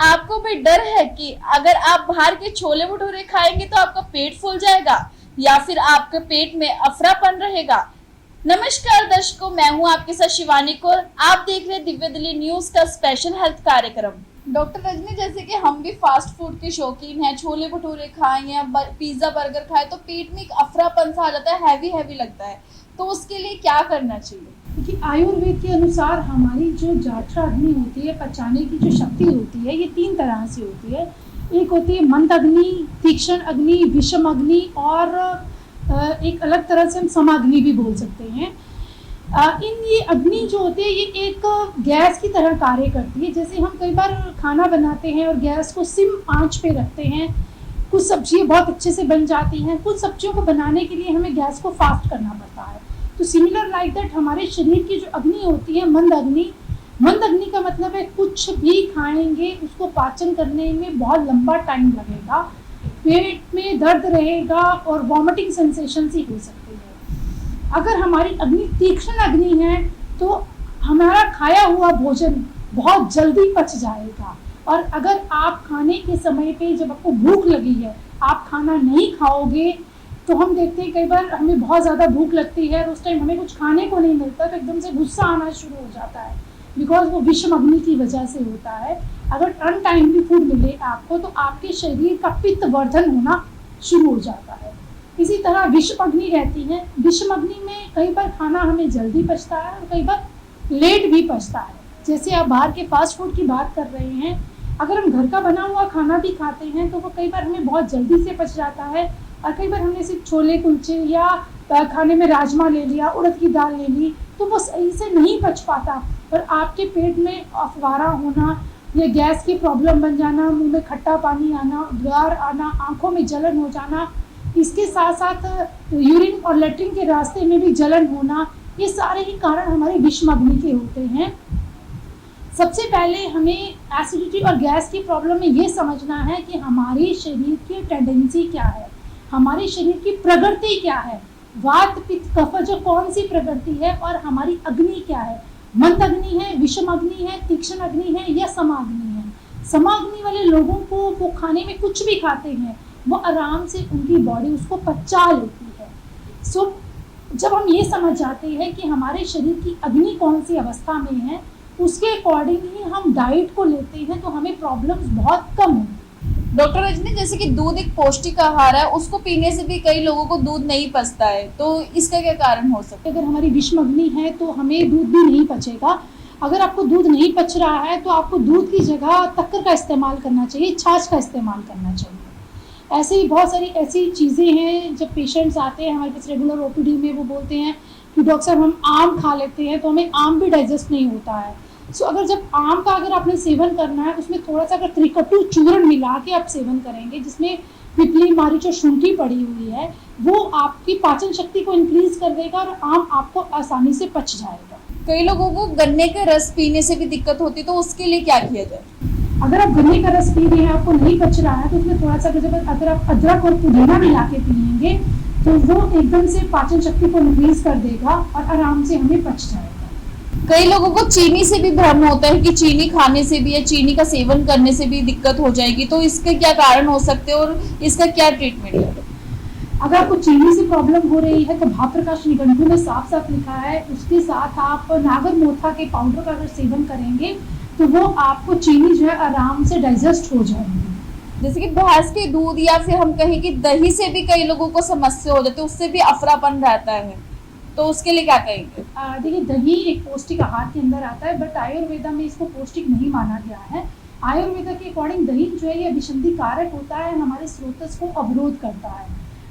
आपको भी डर है कि अगर आप बाहर के छोले भटूरे खाएंगे तो आपका पेट फूल जाएगा या फिर आपके पेट में अफरापन रहेगा? नमस्कार दर्शकों, मैं हूं आपके साथ शिवानी कौर। आप देख रहे हैं दिव्य दिल्ली न्यूज का स्पेशल हेल्थ कार्यक्रम। डॉक्टर रजनी, जैसे कि हम भी फास्ट फूड के शौकीन हैं, छोले भटूरे खाएं या पिज्जा बर्गर खाएं तो पेट में एक अफरापन सा आ जाता है, हैवी लगता है, तो उसके लिए क्या करना चाहिए? देखिए, आयुर्वेद के अनुसार हमारी जो जाठर अग्नि होती है, पचाने की जो शक्ति होती है, ये 3 तरह से होती है। एक होती है मंद अग्नि, तीक्ष्ण अग्नि, विषम अग्नि और एक अलग तरह से हम समाग्नि भी बोल सकते हैं। ये अग्नि जो होती है ये एक गैस की तरह कार्य करती है। जैसे हम कई बार खाना बनाते हैं और गैस को सिम आंच पे रखते हैं, कुछ सब्जियां बहुत अच्छे से बन जाती हैं, कुछ सब्जियों को बनाने के लिए हमें गैस को फास्ट करना पड़ता है। तो सिमिलर लाइक दैट हमारे शरीर की जो अग्नि होती है मंद अग्नि का मतलब है कुछ भी खाएंगे उसको पाचन करने में बहुत लंबा टाइम लगेगा, पेट में दर्द रहेगा और वॉमिटिंग सेंसेशन ही हो सकती है। अगर हमारी अग्नि तीक्ष्ण अग्नि है तो हमारा खाया हुआ भोजन बहुत जल्दी पच जाएगा। और अगर आप खाने के समय पे जब आपको भूख लगी है आप खाना नहीं खाओगे तो हम देखते हैं कई बार हमें बहुत ज़्यादा भूख लगती है और उस टाइम हमें कुछ खाने को नहीं मिलता तो एकदम से गुस्सा आना शुरू हो जाता है, बिकॉज वो विषम अग्नि की वजह से होता है। अगर अनटाइमली फूड मिले आपको तो आपके शरीर का पित्त वर्धन होना शुरू हो जाता है। इसी तरह विषम अग्नि रहती है। विषम अग्नि में कई बार खाना हमें जल्दी पचता है और कई बार लेट भी पचता है। जैसे आप बाहर के फास्ट फूड की बात कर रहे हैं, अगर हम घर का बना हुआ खाना भी खाते हैं तो वो कई बार हमें बहुत जल्दी से पच जाता है और कई बार हमने सिर्फ छोले कुलचे या खाने में राजमा ले लिया, उड़द की दाल ले ली तो वो सही से नहीं पच पाता और आपके पेट में अफवारा होना या गैस की प्रॉब्लम बन जाना, मुंह में खट्टा पानी आना, गार आना, आंखों में जलन हो जाना, इसके साथ साथ यूरिन और लेटरिन के रास्ते में भी जलन होना, ये सारे ही कारण हमारे विषम अग्नि के होते हैं। सबसे पहले हमें एसिडिटी और गैस की प्रॉब्लम में ये समझना है कि हमारे शरीर की टेंडेंसी क्या है, हमारे शरीर की प्रकृति क्या है, वात पित्त कफ जो कौन सी प्रकृति है और हमारी अग्नि क्या है, मंद अग्नि है, विषम अग्नि है, तीक्ष्ण अग्नि है या समाग्नि है। समाग्नि वाले लोगों को वो खाने में कुछ भी खाते हैं वो आराम से उनकी बॉडी उसको पचा लेती है। सो जब हम ये समझ जाते हैं कि हमारे शरीर की अग्नि कौन सी अवस्था में है उसके अकॉर्डिंग ही हम डाइट को लेते हैं तो हमें प्रॉब्लम्स बहुत कम होंगी। डॉक्टर रजनी, जैसे कि दूध एक पौष्टिक आहार है, उसको पीने से भी कई लोगों को दूध नहीं पचता है, तो इसका क्या कारण हो सकता है? अगर हमारी विषम अग्नि है तो हमें दूध भी नहीं पचेगा। अगर आपको दूध नहीं पच रहा है तो आपको दूध की जगह तक्कर का इस्तेमाल करना चाहिए, छाछ का इस्तेमाल करना चाहिए। ऐसे ही बहुत सारी ऐसी चीज़ें हैं जब पेशेंट्स आते हैं हमारे पास रेगुलर ओपीडी में, वो बोलते हैं कि डॉक्टर साहब हम आम खा लेते हैं तो हमें आम भी डाइजेस्ट नहीं होता है। सो अगर जब आम का अगर आपने सेवन करना है उसमें थोड़ा सा अगर त्रिकटु चूर्ण मिला के आप सेवन करेंगे जिसमें पिपली मरीच और शुंठी पड़ी हुई है वो आपकी पाचन शक्ति को इंक्रीज कर देगा और आम आपको आसानी से पच जाएगा। कई लोगों को गन्ने का रस पीने से भी दिक्कत होती है, तो उसके लिए क्या किया जाए? अगर आप गन्ने का रस पी रहे हैं आपको नहीं पच रहा है तो उसमें थोड़ा सा अगर आप अदरक और पुदीना मिला के पिएंगे तो वो एकदम से पाचन शक्ति को इंक्रीज कर देगा और आराम से हमें पच जाएगा। कई लोगों को चीनी से भी भ्रम होता है कि चीनी खाने से भी या चीनी का सेवन करने से भी दिक्कत हो जाएगी, तो इसके क्या कारण हो सकते हैं और इसका क्या ट्रीटमेंट है? अगर आपको चीनी से प्रॉब्लम हो रही है तो भाप्रकाश निघंटु में साफ साफ लिखा है, उसके साथ आप नागर मोथा के पाउडर का अगर सेवन करेंगे तो वो आपको चीनी जो है आराम से डाइजेस्ट हो जाएगी। जैसे कि भैंस के दूध या फिर हम कहें कि दही से भी कई लोगों को समस्या हो जाती है, उससे भी अफरापन रहता है, तो उसके लिए क्या कहेंगे? देखिए, दही एक पौष्टिक आहार के अंदर आता है बट आयुर्वेदा में इसको पौष्टिक नहीं माना गया है। आयुर्वेदा के अकॉर्डिंग दही जो है ये अभिसंधि कारक होता है, हमारे स्रोतस को अवरोध करता है।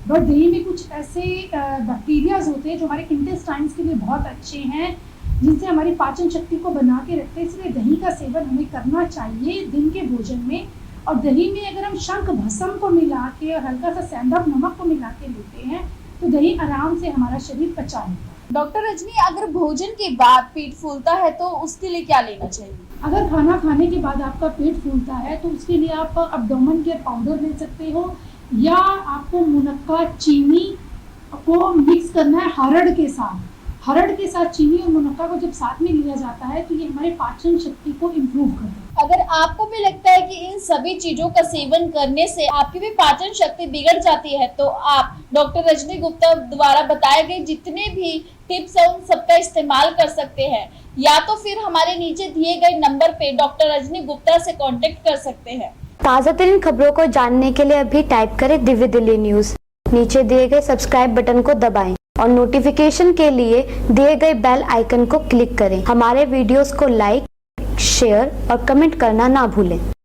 बट दही में कुछ ऐसे बैक्टीरियाज होते हैं जो हमारे इंटेस्टाइन्स के लिए बहुत अच्छे हैं, जिनसे हमारी पाचन शक्ति को बना के रखते हैं। इसलिए दही का सेवन हमें करना चाहिए दिन के भोजन में। और दही में अगर हम शंख भस्म को मिला के और हल्का सा सेंधा नमक को मिला के लेते हैं तो दही आराम से हमारा शरीर पचा लेता है। डॉक्टर रजनी, अगर भोजन के बाद पेट फूलता है तो उसके लिए क्या लेना चाहिए? अगर खाना खाने के बाद आपका पेट फूलता है तो उसके लिए आप अब्डोमेन केयर पाउडर ले सकते हो या आपको मुनक्का चीनी को मिक्स करना है हरड़ के साथ। हरड़ के साथ चीनी और मुनक्का को जब साथ में लिया जाता है तो ये हमारे पाचन शक्ति को इम्प्रूव करता है। अगर आपको भी लगता है कि इन सभी चीजों का सेवन करने से आपकी भी पाचन शक्ति बिगड़ जाती है तो आप डॉक्टर रजनी गुप्ता द्वारा बताए गए जितने भी टिप्स है उन सबका इस्तेमाल कर सकते हैं, या तो फिर हमारे नीचे दिए गए नंबर पे डॉक्टर रजनी गुप्ता से कांटेक्ट कर सकते हैं। ताज़ा तरीन खबरों को जानने के लिए अभी टाइप करें दिव्य दिल्ली न्यूज। नीचे दिए गए सब्सक्राइब बटन को दबाएं और नोटिफिकेशन के लिए दिए गए बेल आइकन को क्लिक करें। हमारे वीडियोस को लाइक, शेयर और कमेंट करना ना भूलें।